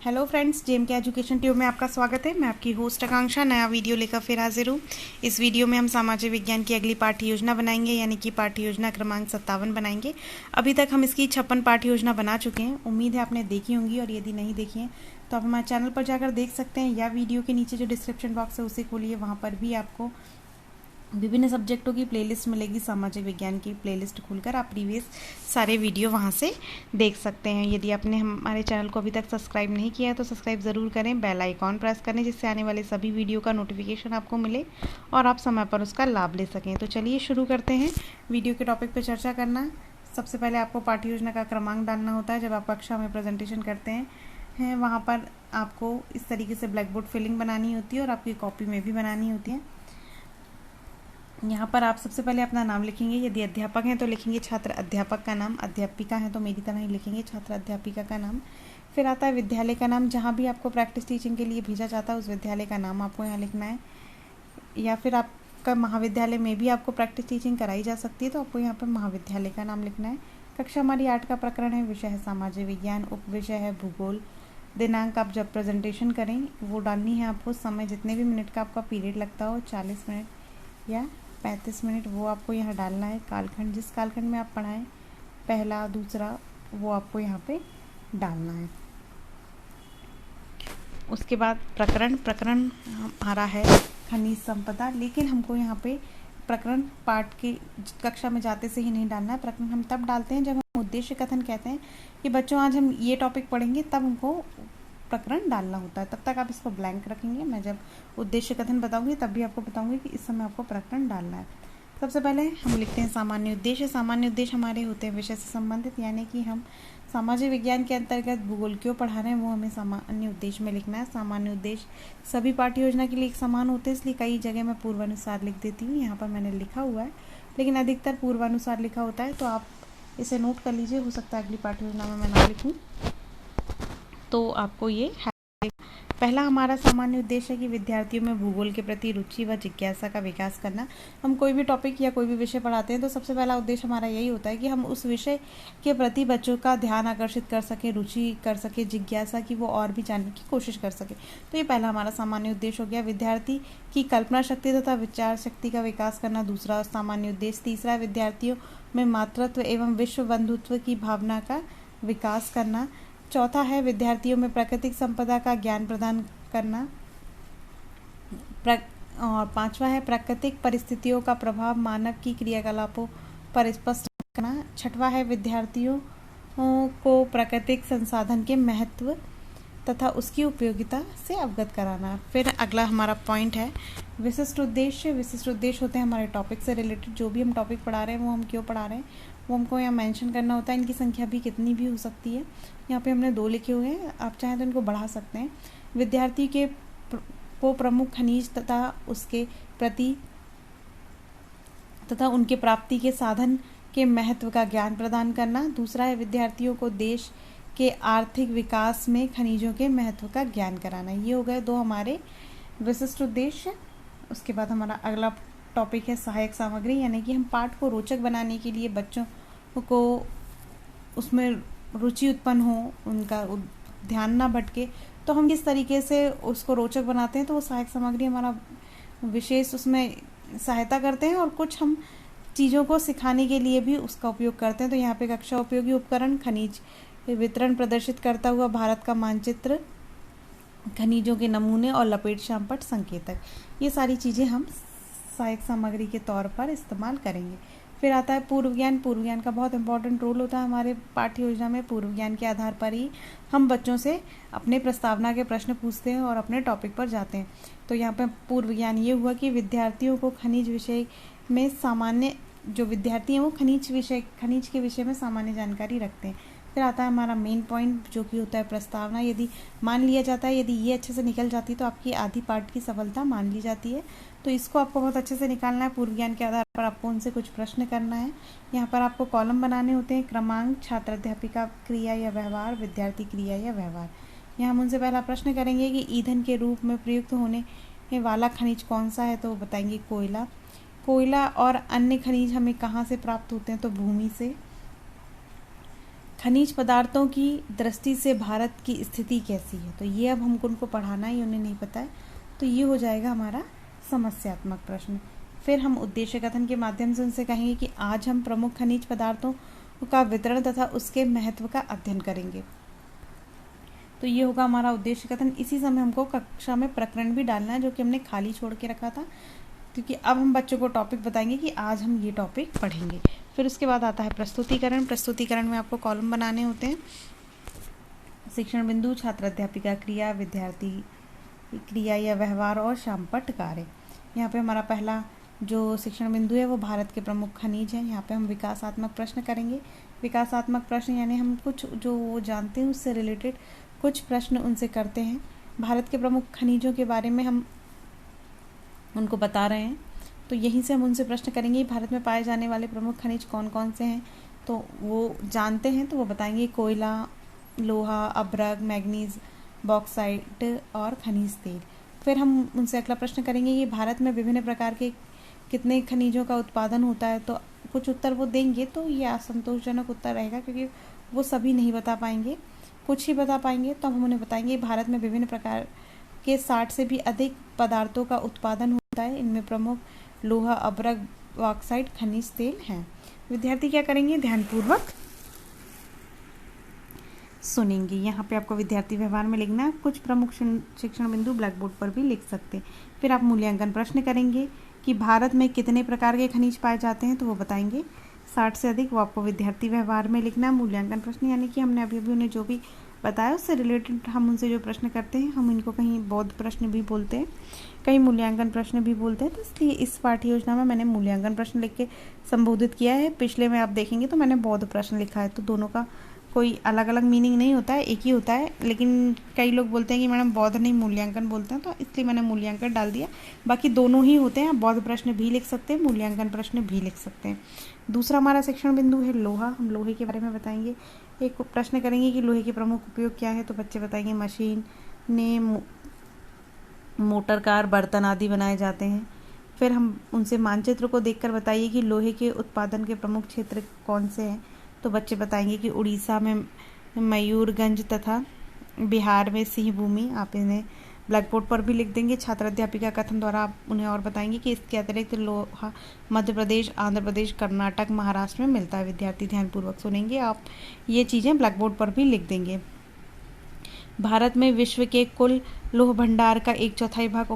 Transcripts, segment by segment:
Hello friends, GeM के education tube में आपका स्वागत है। मैं आपकी होस्ट आकांक्षा नया वीडियो लेकर फिर हाजिर हूँ। इस वीडियो में हम सामाजिक विज्ञान की अगली पाठ्य योजना बनाएंगे, यानी कि पाठ्य योजना क्रमांक 57 बनाएंगे। अभी तक हम इसकी 56 पाठ्य योजना बना चुके हैं। उम्मीद है आपने देखी होंगी, और यदि नहीं देखी हैं तो आप हमारे चैनल पर जाकर देख सकते हैं, या वीडियो के नीचे जो डिस्क्रिप्शन बॉक्स है उसे खोलिए, वहाँ पर भी आपको विभिन्न सब्जेक्टों की प्लेलिस्ट मिलेगी। सामाजिक विज्ञान की प्लेलिस्ट खोलकर आप प्रीवियस सारे वीडियो वहां से देख सकते हैं। यदि आपने हमारे चैनल को अभी तक सब्सक्राइब नहीं किया है तो सब्सक्राइब ज़रूर करें, बेल आइकॉन प्रेस करें, जिससे आने वाले सभी वीडियो का नोटिफिकेशन आपको मिले और आप समय पर उसका लाभ ले सकें। तो चलिए शुरू करते हैं वीडियो के टॉपिक पर चर्चा करना। सबसे पहले आपको पाठ्य योजना का क्रमांक डालना होता है। जब आप कक्षा में प्रेजेंटेशन करते हैं वहाँ पर आपको इस तरीके से ब्लैक बोर्ड फिलिंग बनानी होती है और आपकी कॉपी में भी बनानी होती है। यहाँ पर आप सबसे पहले अपना नाम लिखेंगे। यदि अध्यापक हैं तो लिखेंगे छात्र अध्यापक का नाम, अध्यापिका हैं तो मेरी तरह ही लिखेंगे छात्र अध्यापिका का नाम। फिर आता है विद्यालय का नाम, जहाँ भी आपको प्रैक्टिस टीचिंग के लिए भेजा जाता है उस विद्यालय का नाम आपको यहाँ लिखना है। या फिर आपका महाविद्यालय में भी आपको प्रैक्टिस टीचिंग कराई जा सकती है तो आपको यहाँ पर महाविद्यालय का नाम लिखना है। कक्षा हमारी 8 का प्रकरण है, विषय है सामाजिक विज्ञान, उप विषय है भूगोल। दिनांक आप जब प्रेजेंटेशन करें वो डालनी है आपको। समय जितने भी मिनट का आपका पीरियड लगता हो, 40 मिनट या 35 मिनट, वो आपको यहाँ डालना है। कालखंड, जिस कालखंड में आप पढ़ाएं, पहला दूसरा, वो आपको यहाँ पे डालना है। उसके बाद प्रकरण हमारा है खनिज संपदा, लेकिन हमको यहाँ पे प्रकरण पाठ की कक्षा में जाते से ही नहीं डालना है। प्रकरण हम तब डालते हैं जब हम उद्देश्य कथन कहते हैं कि बच्चों आज हम ये टॉपिक पढ़ेंगे, तब हमको प्रकरण डालना होता है। तब तक आप इसको ब्लैंक रखेंगे। मैं जब उद्देश्य कथन बताऊंगी तब भी आपको बताऊंगी कि इस समय आपको प्रकरण डालना है। सबसे पहले हम लिखते हैं सामान्य उद्देश्य। सामान्य उद्देश्य हमारे होते हैं विषय से संबंधित, यानी कि हम सामाजिक विज्ञान के अंतर्गत भूगोल क्यों पढ़ा रहे हैं वो हमें सामान्य उद्देश्य में लिखना है। सामान्य उद्देश्य सभी पाठ्य योजना के लिए एक समान होते हैं, इसलिए कई जगह मैं पूर्वानुसार लिख देती हूँ। यहाँ पर मैंने लिखा हुआ है, लेकिन अधिकतर पूर्वानुसार लिखा होता है, तो आप इसे नोट कर लीजिए। हो सकता है अगली पाठ्य योजना में मैं ना लिखूँ तो आपको ये। पहला हमारा सामान्य उद्देश्य है कि विद्यार्थियों में भूगोल के प्रति रुचि व जिज्ञासा का विकास करना। हम कोई भी टॉपिक या कोई भी विषय पढ़ाते हैं तो सबसे पहला उद्देश्य हमारा यही होता है कि हम उस विषय के प्रति बच्चों का ध्यान आकर्षित कर सकें, रुचि कर सके, जिज्ञासा की वो और भी जानने की कोशिश कर सके। तो ये पहला हमारा सामान्य उद्देश्य हो गया। विद्यार्थी की कल्पना शक्ति तथा विचार शक्ति का विकास करना दूसरा सामान्य उद्देश्य। तीसरा, विद्यार्थियों में मातृत्व एवं विश्व बंधुत्व की भावना का विकास करना। चौथा है विद्यार्थियों में प्राकृतिक संपदा का ज्ञान प्रदान करना। और पांचवा है प्राकृतिक परिस्थितियों का प्रभाव मानव की क्रियाकलापों पर स्पष्ट करना। छठवां है विद्यार्थियों को प्राकृतिक संसाधन के महत्व तथा उसकी उपयोगिता से अवगत कराना। फिर अगला हमारा पॉइंट है विशिष्ट उद्देश्य। विशिष्ट उद्देश्य होते हैं हमारे टॉपिक से रिलेटेड। जो भी हम टॉपिक पढ़ा रहे हैं वो हम क्यों पढ़ा रहे हैं वो हमको यहाँ मेंशन करना होता है। इनकी संख्या भी कितनी भी हो सकती है। यहाँ पे हमने 2 लिखे हुए हैं, आप चाहें तो इनको बढ़ा सकते हैं। विद्यार्थी को प्रमुख खनिज तथा उसके प्रति तथा उनके प्राप्ति के साधन के महत्व का ज्ञान प्रदान करना। दूसरा है विद्यार्थियों को देश के आर्थिक विकास में खनिजों के महत्व का ज्ञान कराना। ये हो गए 2 हमारे विशिष्ट उद्देश्य। उसके बाद हमारा अगला टॉपिक है सहायक सामग्री, यानी कि हम पाठ को रोचक बनाने के लिए बच्चों को उसमें रुचि उत्पन्न हो, उनका ध्यान ना भटके, तो हम किस तरीके से उसको रोचक बनाते हैं, तो वो सहायक सामग्री हमारा विशेष उसमें सहायता करते हैं। और कुछ हम चीज़ों को सिखाने के लिए भी उसका उपयोग करते हैं। तो यहाँ पे कक्षा उपयोगी उपकरण, खनिज वितरण प्रदर्शित करता हुआ भारत का मानचित्र, खनिजों के नमूने और लपेट शामपट संकेतक, ये सारी चीज़ें हम सहायक सामग्री के तौर पर इस्तेमाल करेंगे। फिर आता है पूर्व ज्ञान। पूर्व ज्ञान का बहुत इंपॉर्टेंट रोल होता है हमारे पाठ्य योजना में। पूर्व ज्ञान के आधार पर ही हम बच्चों से अपने प्रस्तावना के प्रश्न पूछते हैं और अपने टॉपिक पर जाते हैं। तो यहाँ पे पूर्व ज्ञान ये हुआ कि विद्यार्थियों को खनिज विषय में सामान्य, जो विद्यार्थी हैं वो खनिज के विषय में सामान्य जानकारी रखते हैं। फिर आता है हमारा मेन पॉइंट, जो कि होता है प्रस्तावना। यदि मान लिया जाता है, यदि ये अच्छे से निकल जाती है तो आपकी आधी पाठ की सफलता मान ली जाती है। तो इसको आपको बहुत अच्छे से निकालना है। पूर्व ज्ञान के आधार पर आपको उनसे कुछ प्रश्न करना है। यहाँ पर आपको कॉलम बनाने होते हैं। क्रमांक, छात्र अध्यापिका क्रिया या व्यवहार, विद्यार्थी क्रिया या व्यवहार। यहाँ हम उनसे पहला प्रश्न करेंगे कि ईंधन के रूप में प्रयुक्त होने वाला खनिज कौन सा है, तो वो बताएंगे कोयला। कोयला और अन्य खनिज हमें कहाँ से प्राप्त होते हैं, तो भूमि से। खनिज पदार्थों की दृष्टि से भारत की स्थिति कैसी है। तो ये अब हमको उनको पढ़ाना ही उन्हें नहीं पता है, तो ये हो जाएगा हमारा समस्यात्मक प्रश्न। फिर हम उद्देश्य कथन के माध्यम से उनसे कहेंगे कि आज हम प्रमुख खनिज पदार्थों का वितरण तथा उसके महत्व का अध्ययन करेंगे। तो ये होगा हमारा उद्देश्य कथन। इसी समय हमको कक्षा में प्रकरण भी डालना है, जो कि हमने खाली छोड़ के रखा था, क्योंकि अब हम बच्चों को टॉपिक बताएंगे कि आज हम ये टॉपिक पढ़ेंगे। फिर उसके बाद आता है प्रस्तुतिकरण। प्रस्तुतिकरण में आपको कॉलम बनाने होते हैं। शिक्षण बिंदु, छात्र अध्यापिका क्रिया, विद्यार्थी क्रिया या व्यवहार और शामपट्ट कार्य। यहाँ पे हमारा पहला जो शिक्षण बिंदु है वो भारत के प्रमुख खनिज हैं। यहाँ पे हम विकासात्मक प्रश्न करेंगे। विकासात्मक प्रश्न यानी हम कुछ जो वो जानते हैं उससे रिलेटेड कुछ प्रश्न उनसे करते हैं। भारत के प्रमुख खनिजों के बारे में हम उनको बता रहे हैं, तो यहीं से हम उनसे प्रश्न करेंगे भारत में पाए जाने वाले प्रमुख खनिज कौन कौन से हैं। तो वो जानते हैं तो वो बताएंगे कोयला, लोहा, अभ्रक, मैग्नीज, बॉक्साइट और खनिज तेल। फिर हम उनसे अगला प्रश्न करेंगे कि भारत में विभिन्न प्रकार के कितने खनिजों का उत्पादन होता है। तो कुछ उत्तर वो देंगे, तो ये असंतोषजनक उत्तर रहेगा, क्योंकि वो सभी नहीं बता पाएंगे, कुछ ही बता पाएंगे। तो हम उन्हें बताएंगे भारत में विभिन्न प्रकार के 60 से भी अधिक पदार्थों का उत्पादन होता है। इनमें प्रमुख लोहा, अभ्रक, बॉक्साइट, खनिज तेल हैं। विद्यार्थी क्या करेंगे, ध्यानपूर्वक सुनेंगे। यहाँ पे आपको विद्यार्थी व्यवहार में लिखना है। कुछ प्रमुख शिक्षण बिंदु ब्लैक बोर्ड पर भी लिख सकते हैं। फिर आप मूल्यांकन प्रश्न करेंगे कि भारत में कितने प्रकार के खनिज पाए जाते हैं, तो वो बताएंगे 60 से अधिक। वो आपको विद्यार्थी व्यवहार में लिखना है। मूल्यांकन प्रश्न यानी कि हमने अभी उन्हें जो भी बताया उससे रिलेटेड हम उनसे जो प्रश्न करते हैं, हम इनको कहीं बौद्ध प्रश्न भी बोलते हैं, कहीं मूल्यांकन प्रश्न भी बोलते हैं। तो इसलिए इस पाठ्य योजना में मैंने मूल्यांकन प्रश्न लिख के संबोधित किया है। पिछले में आप देखेंगे तो मैंने बौद्ध प्रश्न लिखा है। तो दोनों का कोई अलग अलग मीनिंग नहीं होता है, एक ही होता है। लेकिन कई लोग बोलते हैं कि मैडम बौद्ध नहीं मूल्यांकन बोलते हैं, तो इसलिए मैंने मूल्यांकन डाल दिया। बाकी दोनों ही होते हैं, आप बौद्ध प्रश्न भी लिख सकते हैं, मूल्यांकन प्रश्न भी लिख सकते हैं। दूसरा हमारा शिक्षण बिंदु है लोहा। हम लोहे के बारे में बताएंगे। एक प्रश्न करेंगे कि लोहे के प्रमुख उपयोग क्या है। तो बच्चे बताएंगे मशीन ने मोटर कार, बर्तन आदि बनाए जाते हैं। फिर हम उनसे मानचित्र को देखकर बताइए कि लोहे के उत्पादन के प्रमुख क्षेत्र कौन से हैं। तो बच्चे बताएंगे कि उड़ीसा में मयूरगंज तथा बिहार में सिंह भूमि। आप इन्हें ब्लैक बोर्ड पर भी लिख देंगे। छात्र अध्यापिका कथन द्वारा आप उन्हें और बताएंगे कि इसके अतिरिक्त लोहा मध्य प्रदेश, आंध्र प्रदेश, कर्नाटक, महाराष्ट्र में मिलता है। विद्यार्थी ध्यानपूर्वक सुनेंगे। आप ये चीज़ें ब्लैक बोर्ड पर भी लिख देंगे। भारत में विश्व के कुल लोह भंडार का 1/4 भाग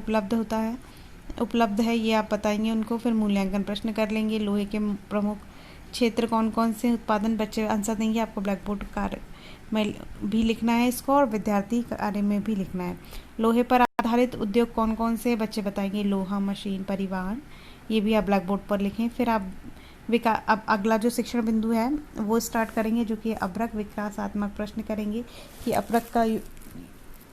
उपलब्ध है, ये आप बताएंगे उनको। फिर मूल्यांकन प्रश्न कर लेंगे। लोहे के प्रमुख क्षेत्र कौन कौन से उत्पादन, बच्चे आंसर देंगे। आपको ब्लैक बोर्ड कार्य में भी लिखना है इसको, और विद्यार्थी कार्य में भी लिखना है। लोहे पर आधारित उद्योग कौन कौन से, बच्चे बताएंगे लोहा, मशीन, परिवहन। ये भी आप ब्लैक बोर्ड पर लिखें। फिर आप अब अगला जो शिक्षण बिंदु है वो स्टार्ट करेंगे, जो कि अभ्रक। विकासात्मक प्रश्न करेंगे कि अभ्रक का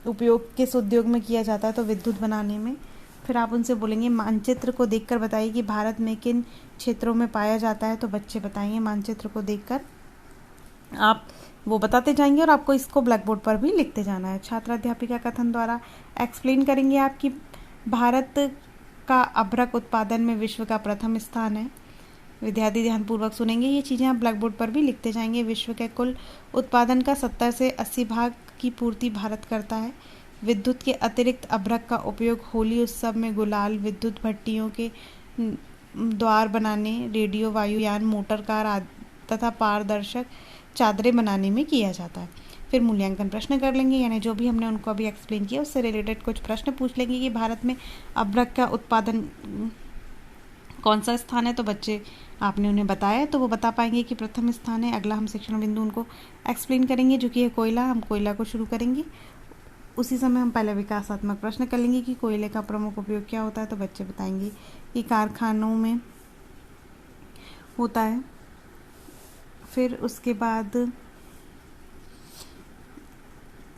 उपयोग किस उद्योग में किया जाता है। तो विद्युत बनाने में। फिर आप उनसे बोलेंगे मानचित्र को देखकर बताइए कि भारत में किन क्षेत्रों में पाया जाता है। तो बच्चे बताएंगे मानचित्र को देखकर, आप वो बताते जाएंगे और आपको इसको ब्लैक बोर्ड पर भी लिखते जाना है। छात्र अध्यापिका कथन द्वारा एक्सप्लेन करेंगे आप कि भारत का अभ्रक उत्पादन में विश्व का प्रथम स्थान है। विद्यार्थी ध्यानपूर्वक सुनेंगे। ये चीज़ें आप ब्लैक बोर्ड पर भी लिखते जाएंगे। विश्व के कुल उत्पादन का 70 से 80 भाग की पूर्ति भारत करता है। विद्युत के अतिरिक्त अभ्रक का उपयोग होली उत्सव में गुलाल, विद्युत भट्टियों के द्वार बनाने, रेडियो, वायुयान, मोटर कार तथा पारदर्शक चादरें बनाने में किया जाता है। फिर मूल्यांकन प्रश्न कर लेंगे, यानी जो भी हमने उनको अभी एक्सप्लेन किया उससे रिलेटेड कुछ प्रश्न पूछ लेंगे कि भारत में अभ्रक का उत्पादन कौन सा स्थान है। तो बच्चे आपने उन्हें बताया तो वो बता पाएंगे कि प्रथम स्थान है। अगला हम शिक्षण बिंदु उनको एक्सप्लेन करेंगे, जो कि है कोयला। हम कोयला को शुरू करेंगे। उसी समय हम पहले विकासात्मक प्रश्न कर लेंगे कि कोयले का प्रमुख उपयोग क्या होता है। तो बच्चे बताएंगे कि कारखानों में होता है। फिर उसके बाद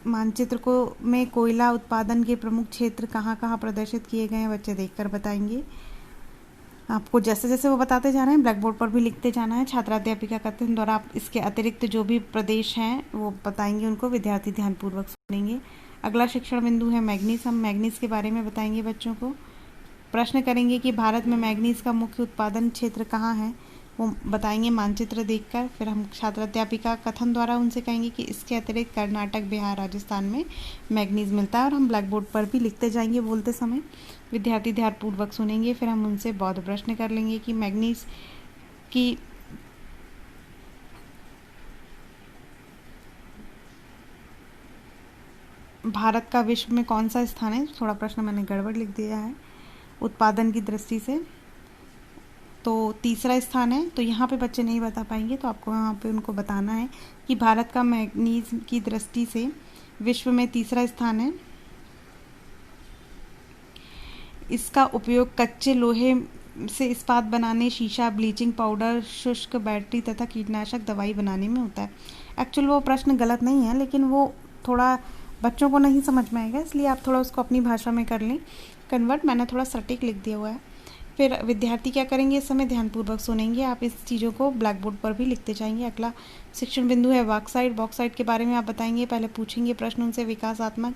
मानचित्र को में कोयला उत्पादन के प्रमुख क्षेत्र कहाँ कहाँ प्रदर्शित किए गए हैं, बच्चे देखकर बताएंगे। आपको जैसे जैसे वो बताते जा रहे हैं ब्लैक बोर्ड पर भी लिखते जाना है। छात्राध्यापिका कथन द्वारा आप इसके अतिरिक्त जो भी प्रदेश हैं वो बताएंगे उनको। विद्यार्थी ध्यानपूर्वक सुनेंगे। अगला शिक्षण बिंदु है मैग्नीज। हम मैग्नीज के बारे में बताएंगे बच्चों को। प्रश्न करेंगे कि भारत में मैग्नीज का मुख्य उत्पादन क्षेत्र कहाँ है। वो बताएंगे मानचित्र देखकर। फिर हम छात्र अध्यापिका कथन द्वारा उनसे कहेंगे कि इसके अतिरिक्त कर्नाटक, बिहार, राजस्थान में मैग्नीज मिलता है, और हम ब्लैक बोर्ड पर भी लिखते जाएंगे बोलते समय। विद्यार्थी ध्यानपूर्वक सुनेंगे। फिर हम उनसे बौद्ध प्रश्न कर लेंगे कि मैग्नीज की भारत का विश्व में कौन सा स्थान है। थोड़ा प्रश्न मैंने गड़बड़ लिख दिया है। उत्पादन की दृष्टि से तो तीसरा स्थान है, तो यहाँ पे बच्चे नहीं बता पाएंगे, तो आपको यहाँ पे उनको बताना है कि भारत का मैग्नीज की दृष्टि से विश्व में तीसरा स्थान है। इसका उपयोग कच्चे लोहे से इस्पात बनाने, शीशा, ब्लीचिंग पाउडर, शुष्क बैटरी तथा कीटनाशक दवाई बनाने में होता है। एक्चुअल वो प्रश्न गलत नहीं है, लेकिन वो थोड़ा बच्चों को नहीं समझ में आएगा, इसलिए आप थोड़ा उसको अपनी भाषा में कर लें कन्वर्ट। मैंने थोड़ा सटीक लिख दिया हुआ है। फिर विद्यार्थी क्या करेंगे, इस समय ध्यानपूर्वक सुनेंगे। आप इस चीज़ों को ब्लैक बोर्ड पर भी लिखते जाएंगे। अगला शिक्षण बिंदु है बॉक्साइट। बॉक्साइट के बारे में आप बताएंगे। पहले पूछेंगे प्रश्न उनसे विकासात्मक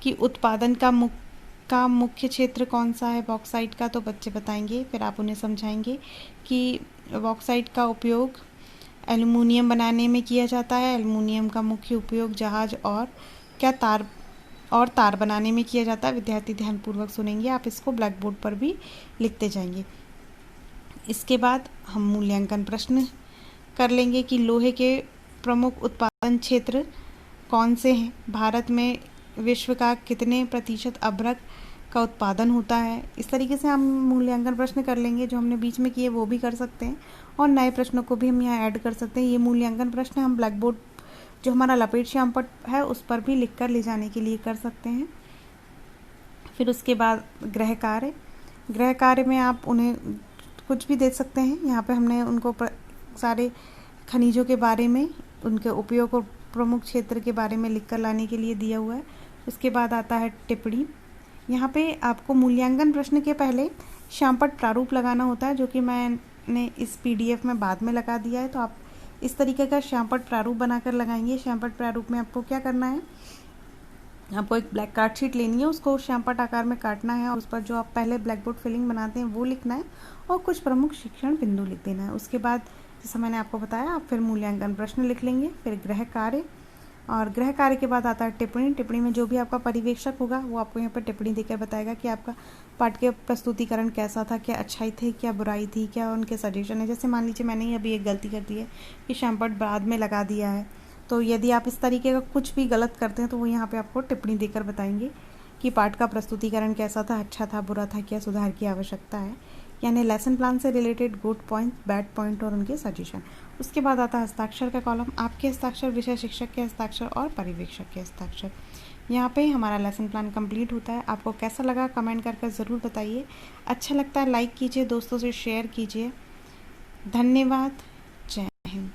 कि उत्पादन का मुख्य क्षेत्र कौन सा है बॉक्साइट का, तो बच्चे बताएंगे। फिर आप उन्हें समझाएंगे कि बॉक्साइट का उपयोग एल्युमिनियम बनाने में किया जाता है। एल्युमिनियम का मुख्य उपयोग जहाज और तार बनाने में किया जाता है। विद्यार्थी ध्यानपूर्वक सुनेंगे। आप इसको ब्लैक बोर्ड पर भी लिखते जाएंगे। इसके बाद हम मूल्यांकन प्रश्न कर लेंगे कि लोहे के प्रमुख उत्पादन क्षेत्र कौन से हैं। भारत में विश्व का कितने प्रतिशत अभ्रक का उत्पादन होता है। इस तरीके से हम मूल्यांकन प्रश्न कर लेंगे। जो हमने बीच में किए वो भी कर सकते हैं, और नए प्रश्नों को भी हम यहाँ ऐड कर सकते हैं। ये मूल्यांकन प्रश्न हम ब्लैक बोर्ड जो हमारा लपेट श्यामपट्ट है उस पर भी लिखकर ले जाने के लिए कर सकते हैं। फिर उसके बाद गृह कार्य में आप उन्हें कुछ भी दे सकते हैं। यहाँ पे हमने उनको सारे खनिजों के बारे में, उनके उपयोग और प्रमुख क्षेत्र के बारे में लिखकर लाने के लिए दिया हुआ है। उसके बाद आता है टिप्पणी। यहाँ पे आपको मूल्यांकन प्रश्न के पहले श्यामपट्ट प्रारूप लगाना होता है, जो कि मैंने इस PDF में बाद में लगा दिया है। तो आप इस तरीके का श्यामपट्ट प्रारूप बनाकर लगाएंगे। श्यामपट्ट प्रारूप में आपको क्या करना है, आपको एक ब्लैक कार्ड शीट लेनी है, उसको श्यामपट्ट आकार में काटना है, और उस पर जो आप पहले ब्लैक बोर्ड फिलिंग बनाते हैं वो लिखना है, और कुछ प्रमुख शिक्षण बिंदु लिख देना है। उसके बाद जैसा मैंने आपको बताया, आप फिर मूल्यांकन प्रश्न लिख लेंगे। फिर गृह कार्य, और गृह कार्य के बाद आता है टिप्पणी। टिप्पणी में जो भी आपका पर्यवेक्षक होगा वो आपको यहाँ पर टिप्पणी देकर बताएगा कि आपका पाठ के प्रस्तुतिकरण कैसा था, क्या अच्छाई थी, क्या बुराई थी, क्या उनके सजेशन है। जैसे मान लीजिए मैंने ही अभी एक गलती कर दी है कि श्यामपट्ट बाद में लगा दिया है, तो यदि आप इस तरीके का कुछ भी गलत करते हैं तो वो यहाँ पे आपको टिप्पणी देकर बताएंगे कि पाठ का प्रस्तुतिकरण कैसा था, अच्छा था, बुरा था, क्या सुधार की आवश्यकता है। यानी लेसन प्लान से related good point, bad point और उनके सजेशन। उसके बाद आता है हस्ताक्षर का कॉलम। आपके हस्ताक्षर, विषय शिक्षक के हस्ताक्षर और पर्यवेक्षक के हस्ताक्षर। यहाँ पे हमारा लेसन प्लान कंप्लीट होता है। आपको कैसा लगा कमेंट करके ज़रूर बताइए। अच्छा लगता है लाइक कीजिए, दोस्तों से शेयर कीजिए। धन्यवाद। जय हिंद।